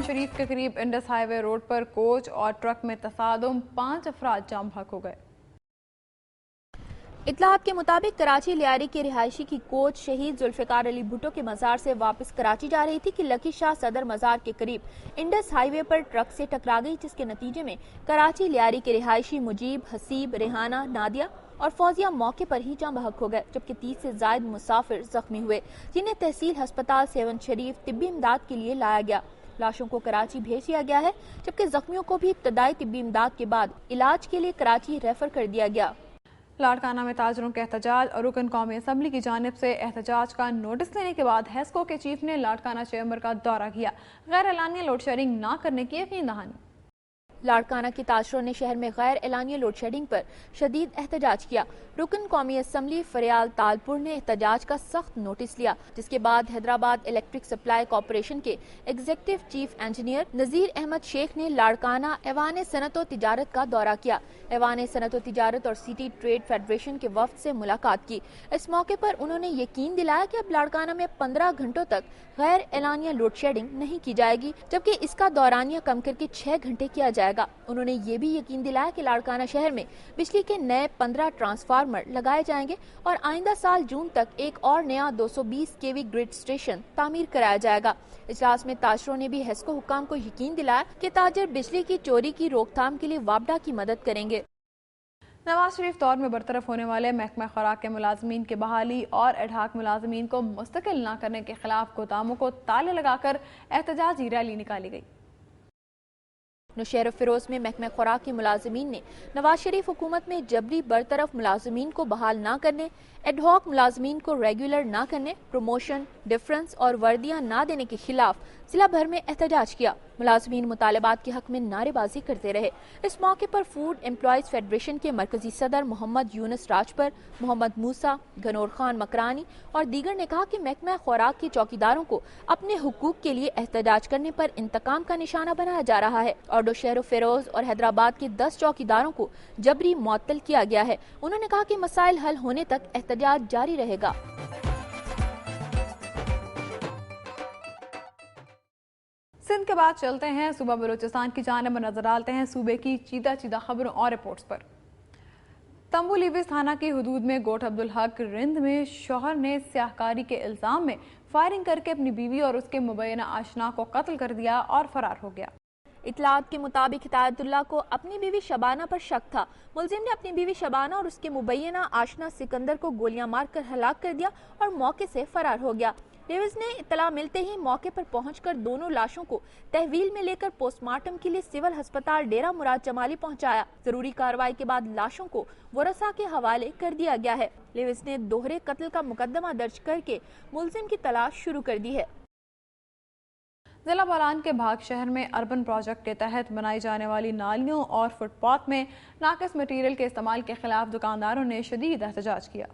शरीफ के करीब Indus highway road पर कोच और ट्रक में तसादुम 5 अफराद जाम बहक हो गए। इत्तलात के मुताबिक कराची लियारी की रिहायशी की कोच शहीद जुल्फिकार अली भुट्टो के मज़ार से वापस कराची जा रही थी कि लकी शाह सदर मज़ार के करीब इंडस हाईवे पर ट्रक से टकरा गई, जिसके नतीजे में कराची लियारी के रिहायशी मुजीब, हसीब, रेहाना, नादिया और फौजिया मौके पर ही जाम बहक हो गए, जबकि 30 से जायद मुसाफिर जख्मी हुए, जिन्हें तहसील अस्पताल सेवन शरीफ तिब्बी इमदाद के लिए लाया गया। लाशों को कराची भेज दिया गया है, जबकि जख्मियों को भी इब्तदाई तिब्बी इमदाद के बाद इलाज के लिए कराची रेफर कर दिया गया। लाड़काना में ताजरों के एहतजाज और रुकन कौमी असम्बली की जानिब से एहतजाज का नोटिस लेने के बाद हेस्को के चीफ ने लाड़काना चैम्बर का दौरा किया। गैर एलानिया लोड शेडिंग न करने की यकीन दहानी। लाड़काना की ताजरों ने शहर में गैर एलानिया लोड शेडिंग पर शदीद एहतजाज किया। रुकन कौमी असम्बली फरियाल तालपुर ने एहतजाज का सख्त नोटिस लिया, जिसके बाद हैदराबाद इलेक्ट्रिक सप्लाई कॉर्पोरेशन के executive chief engineer Nazir Ahmad Sheikh ने लाड़काना ऐवान सनत व तिजारत का दौरा किया। ऐवान सनत व तिजारत और सिटी ट्रेड फेडरेशन के वफ्द से मुलाकात की। इस मौके पर उन्होंने यकीन दिलाया कि अब लाड़काना में 15 घंटों तक गैर एलानिया लोड शेडिंग नहीं की जाएगी, जबकि इसका दौरानिया कम करके 6 घंटे किया जाएगा। उन्होंने ये भी यकीन दिलाया कि लाड़काना शहर में बिजली के नए 15 ट्रांसफार्मर लगाए जाएंगे और आइंदा साल जून तक एक और नया 220 केवी ग्रिड स्टेशन तामीर कराया जाएगा। इजलास में ताजरों ने भी हेस्को हुक्काम को यकीन दिलाया कि ताजर बिजली की चोरी की रोकथाम के लिए वापडा की मदद करेंगे। नवाज शरीफ दौर में बरतरफ होने वाले महकमा खुराक के मुलाजमीन की बहाली और एडहाक मुलाजमीन को मुस्तकिल न करने के खिलाफ गोदामों को ताले लगाकर एहतजाजी रैली निकाली गई। नौशहर फिरोज में महकमा खुराक के मुलाजमीन ने नवाज शरीफ हुकूमत में जबरी बरतरफ मुलाजमीन को बहाल न करने, एडहॉक मुलाजमीन को रेगुलर न करने, प्रमोशन, डिफरेंस और वर्दियां न देने के खिलाफ जिला भर में एहतजाज किया। मुलाजमीन मुतालबात के हक में नारेबाजी करते रहे। इस मौके पर फूड एम्प्लॉयज फेडरेशन के मरकजी सदर मोहम्मद यूनुस राजपर, मोहम्मद मूसा, गनौर खान मकरानी और दीगर ने कहा कि महकमा खुराक के चौकीदारों को अपने हुकूक के लिए एहतजाज करने पर इंतकाम का निशाना बनाया जा रहा है और नौशहर फिरोज और हैदराबाद के 10 चौकीदारों को जबरी मुअत्तल किया गया है। उन्होंने कहा कि मसाइल हल होने तक एहतजाज जारी रहेगा। सिंध के बाद चलते हैं सूबा बलूचिस्तान की जानिब, नजर डालते हैं सूबे की चीदा चीदा खबरों और रिपोर्ट्स पर। तंबू लीविस थाना की हदूद में गोठ अब्दुल हक रिंद में शौहर ने स्याहकारी के इल्जाम में फायरिंग करके अपनी बीवी और उसके मुबैना आशना को कत्ल कर दिया और फरार हो गया। इत्तलात के मुताबिक हिदायतुल्लाह को अपनी बीवी शबाना पर शक था। मुलजिम ने अपनी बीवी शबाना और उसके मुबैना आशना सिकंदर को गोलियां मारकर हलाक कर दिया और मौके से फरार हो गया। डेविस ने इत्तला मिलते ही मौके पर पहुंचकर दोनों लाशों को तहवील में लेकर पोस्टमार्टम के लिए सिविल अस्पताल डेरा मुराद जमाली पहुंचाया। जरूरी कार्रवाई के बाद लाशों को वरसा के हवाले कर दिया गया है। लेविस ने दोहरे कत्ल का मुकदमा दर्ज करके मुलजिम की तलाश शुरू कर दी है। जिला बोलान के भाग शहर में अर्बन प्रोजेक्ट के तहत बनाई जाने वाली नालियों और फुटपाथ में नाकिस मटीरियल के इस्तेमाल के खिलाफ दुकानदारों ने शदीद एहतजाज किया।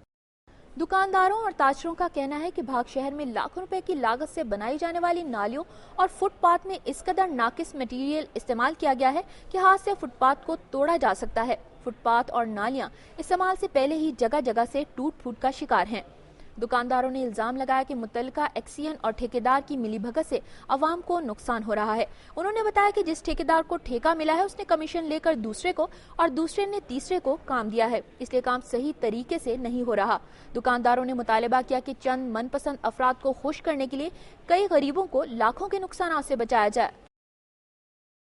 दुकानदारों और ताजरों का कहना है कि भाग शहर में लाखों रुपए की लागत से बनाई जाने वाली नालियों और फुटपाथ में इस कदर नाकिस मटीरियल इस्तेमाल किया गया है कि हाथ से फुटपाथ को तोड़ा जा सकता है। फुटपाथ और नालियां इस्तेमाल से पहले ही जगह जगह से टूट फूट का शिकार हैं। दुकानदारों ने इल्जाम लगाया कि मुतल्लिका एक्सियन और ठेकेदार की मिलीभगत से अवाम को नुकसान हो रहा है। उन्होंने बताया कि जिस ठेकेदार को ठेका मिला है उसने कमीशन लेकर दूसरे को और दूसरे ने तीसरे को काम दिया है, इसलिए काम सही तरीके से नहीं हो रहा। दुकानदारों ने मुतालबा किया कि चंद मनपसंद अफराद को खुश करने के लिए कई गरीबों को लाखों के नुकसान से बचाया जाए।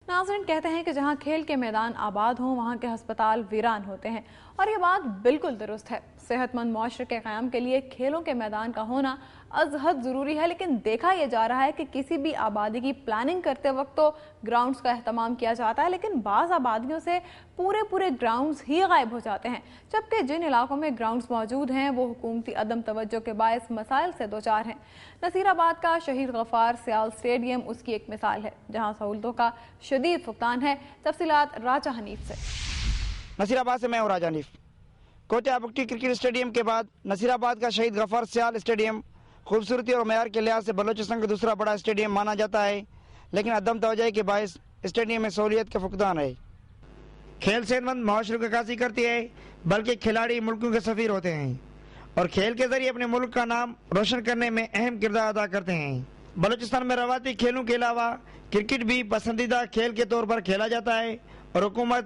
नाज़रीन कहते हैं कि जहां खेल के मैदान आबाद हों वहां के अस्पताल वीरान होते हैं और ये बात बिल्कुल दुरुस्त है। सेहतमंद मुआशरे के क़याम के लिए खेलों के मैदान का होना अज़हद ज़रूरी है, लेकिन देखा यह जा रहा है कि किसी भी आबादी की प्लानिंग करते वक्त तो ग्राउंड्स का अहतमाम किया जाता है, लेकिन बाज़ आबादियों से पूरे ग्राउंड्स ही गायब हो जाते हैं, जबकि जिन इलाकों में ग्राउंड्स मौजूद हैं वो हुकूमती अदम तवज्जो के बायस मसाइल से दो चार हैं। नसीराबाद का शहीद गफ्फार सियाल स्टेडियम उसकी एक मिसाल है, जहाँ सहूलतों का शदीद फुकदान है। तफसीलात राजा हनीफ से। नसीराबाद से मैं हूँ राजा हनीफ। कोचा बुक्टी क्रिकेट स्टेडियम के बाद नसीराबाद का शहीद गफ्फार सियाल स्टेडियम खूबसूरती और मयार के लिहाज से बलोचिस्तान का दूसरा बड़ा स्टेडियम माना जाता है, लेकिन अदम तवज्जो के बायस स्टेडियम में सहूलियत का फुकदान है। खेल सेहतमंद माशरे की अक्कासी करती है, बल्कि खिलाड़ी मुल्कों के सफ़ीर होते हैं और खेल के जरिए अपने मुल्क का नाम रोशन करने में अहम किरदार अदा करते हैं। بلوچستان میں روایتی کھیلوں کے علاوہ کرکٹ بھی پسندیدہ کھیل کے طور پر کھیلا جاتا ہے اور حکومت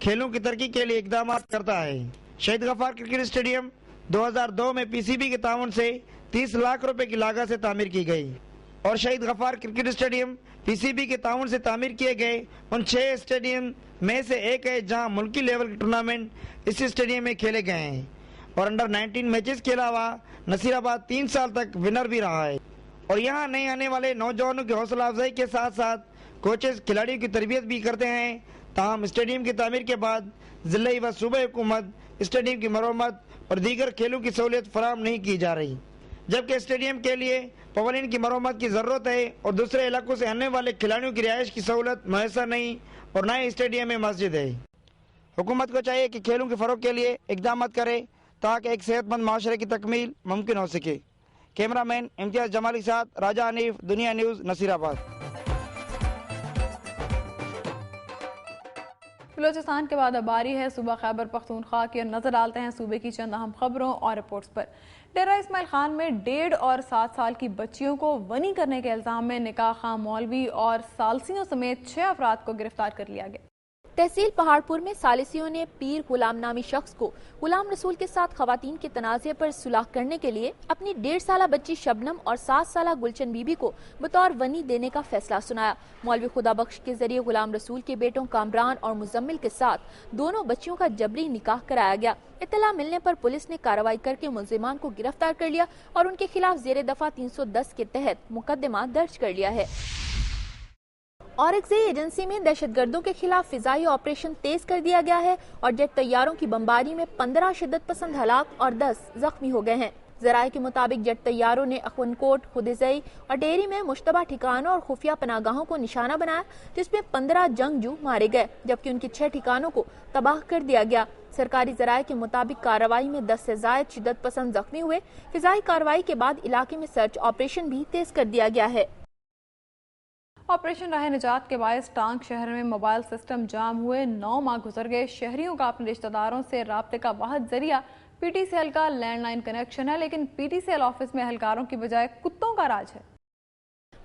کھیلوں کی ترقی کے لیے اقدامات کرتا ہے۔ شہید غفار کرکٹ اسٹیڈیم 2002 میں پی سی بی کے تعاون سے 30 لاکھ روپے کی لاگت سے تعمیر کی گئی اور شہید غفار کرکٹ اسٹیڈیم پی سی بی کے تعاون سے تعمیر کیے گئے ان 6 اسٹیڈیم میں سے ایک ہے جہاں ملکی لیول کے ٹورنامنٹ اس اسٹیڈیم میں کھیلے گئے ہیں اور انڈر 19 میچز کے علاوہ نصیر آباد 3 سال تک ونر بھی رہا ہے اور یہاں نئے آنے والے نوجوانوں کی حوصلہ افزائی کے ساتھ ساتھ کوچز کھلاڑیوں کی تربیت بھی کرتے ہیں۔ تاہم اسٹیڈیم کی تعمیر کے بعد ضلعی و صوبائی حکومت اسٹیڈیم کی مرمت اور دیگر کھیلوں کی سہولت فراہم نہیں کی جا رہی، جبکہ اسٹیڈیم کے لیے پویلین کی مرمت کی ضرورت ہے اور دوسرے علاقوں سے آنے والے کھلاڑیوں کی رہائش کی سہولت میسر نہیں اور نئے اسٹیڈیم میں مسجد ہے۔ حکومت کو چاہیے کہ کھیلوں کے فروغ کے لیے اقدامات کرے تاکہ ایک صحت مند معاشرے کی تکمیل ممکن ہو سکے۔ کیمرہ مین امتیاز جمال کے ساتھ راجہ حنیف، دنیا نیوز، نصیر آباد۔ بلوچستان کے بعد اب باری ہے صوبہ خیبر پختونخوا کی اور نظر ڈالتے ہیں صوبے کی چند اہم خبروں اور رپورٹس پر۔ ڈیرہ اسماعیل خان میں 1.5 اور 7 سال کی بچیوں کو ونی کرنے کے الزام میں نکاح خواہ مولوی اور ثالثیوں سمیت 6 افراد کو گرفتار کر لیا گیا۔ تحصیل پہاڑپور میں ثالثیوں نے پیر غلام نامی شخص کو غلام رسول کے ساتھ خواتین کے تنازع پر صلح کرنے کے لیے اپنی 1.5 سالہ بچی شبنم اور 7 سالہ گلچن بی بی کو بطور ونی دینے کا فیصلہ سنایا۔ مولوی خدا بخش کے ذریعے غلام رسول کے بیٹوں کامران اور مزمل کے ساتھ دونوں بچیوں کا جبری نکاح کرایا گیا۔ اطلاع ملنے پر پولیس نے کارروائی کر کے ملزمان کو گرفتار کر لیا اور ان کے خلاف زیر دفعہ 310 کے تحت مقدمہ درج کر لیا ہے۔ اورکزئی ایجنسی میں دہشت گردوں کے خلاف فضائی آپریشن تیز کر دیا گیا ہے اور جیٹ طیاروں کی بمباری میں 15 شدت پسند ہلاک اور 10 زخمی ہو گئے ہیں۔ ذرائع کے مطابق جیٹ طیاروں نے اخونکوٹ، خدیزئی اور ڈیری میں مشتبہ ٹھکانوں اور خفیہ پناہ گاہوں کو نشانہ بنایا، جس میں 15 جنگجو مارے گئے جبکہ ان کے 6 ٹھکانوں کو تباہ کر دیا گیا۔ سرکاری ذرائع کے مطابق کارروائی میں 10 سے زائد شدت پسند زخمی ہوئے۔ فضائی کارروائی کے بعد علاقے میں سرچ آپریشن بھی تیز کر دیا گیا ہے۔ آپریشن راہ نجات کے باعث ٹانک شہر میں موبائل سسٹم جام ہوئے، 9 ماہ گزر گئے۔ شہریوں کا اپنے رشتہ داروں سے رابطے کا واحد ذریعہ پی ٹی سی ایل کا لینڈ لائن کنیکشن ہے، لیکن P T C L office میں اہلکاروں کی بجائے کتوں کا راج ہے۔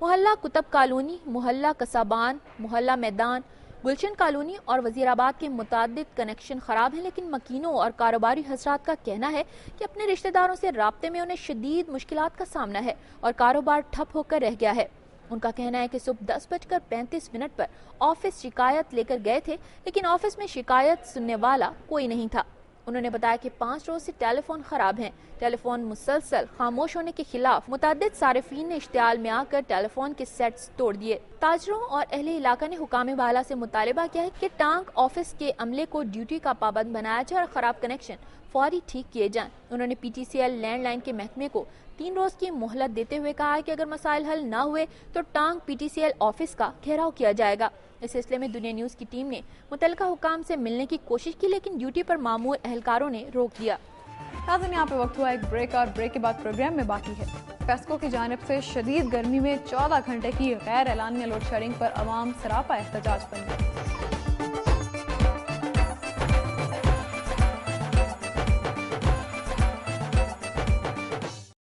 محلہ کتب کالونی، محلہ قصابان، محلہ میدان، گلشن کالونی اور وزیر آباد کے متعدد کنیکشن خراب ہیں، لیکن مکینوں اور کاروباری حضرات کا کہنا ہے کہ اپنے رشتہ داروں سے رابطے میں انہیں شدید مشکلات کا سامنا ہے اور کاروبار ٹھپ ہو کر رہ گیا ہے۔ ان کا کہنا ہے کہ صبح 10:35 پر آفس شکایت لے کر گئے تھے، لیکن آفس میں شکایت سننے والا کوئی نہیں تھا۔ انہوں نے بتایا کہ 5 روز سے ٹیلی فون خراب ہیں۔ ٹیلی فون مسلسل خاموش ہونے کے خلاف متعدد صارفین نے اشتعال میں آ کر ٹیلی فون کے سیٹس توڑ دیے۔ تاجروں اور اہل علاقہ نے حکام بالا سے مطالبہ کیا ہے کہ ٹانک آفس کے عملے کو ڈیوٹی کا پابند بنایا جائے اور خراب کنیکشن فوری ٹھیک کیے جائیں۔ انہوں نے P T C L land line کے محکمے کو 3 روز کی مہلت دیتے ہوئے کہا ہے کہ اگر مسائل حل نہ ہوئے تو Tank P T C L office کا گھیراؤ کیا جائے گا۔ اس سلسلے میں دنیا نیوز کی ٹیم نے متعلقہ حکام سے ملنے کی کوشش کی، لیکن ڈیوٹی پر مامور اہلکاروں نے روک دیا۔ ناظرین، یہاں پہ وقت ہوا ایک بریک اور بریک کے بعد پروگرام میں باقی ہے۔ پیسکو کی جانب سے شدید گرمی میں 14 گھنٹے کی غیر اعلانیہ لوڈ شیڈنگ پر عوام سراپا احتجاج پر ہے۔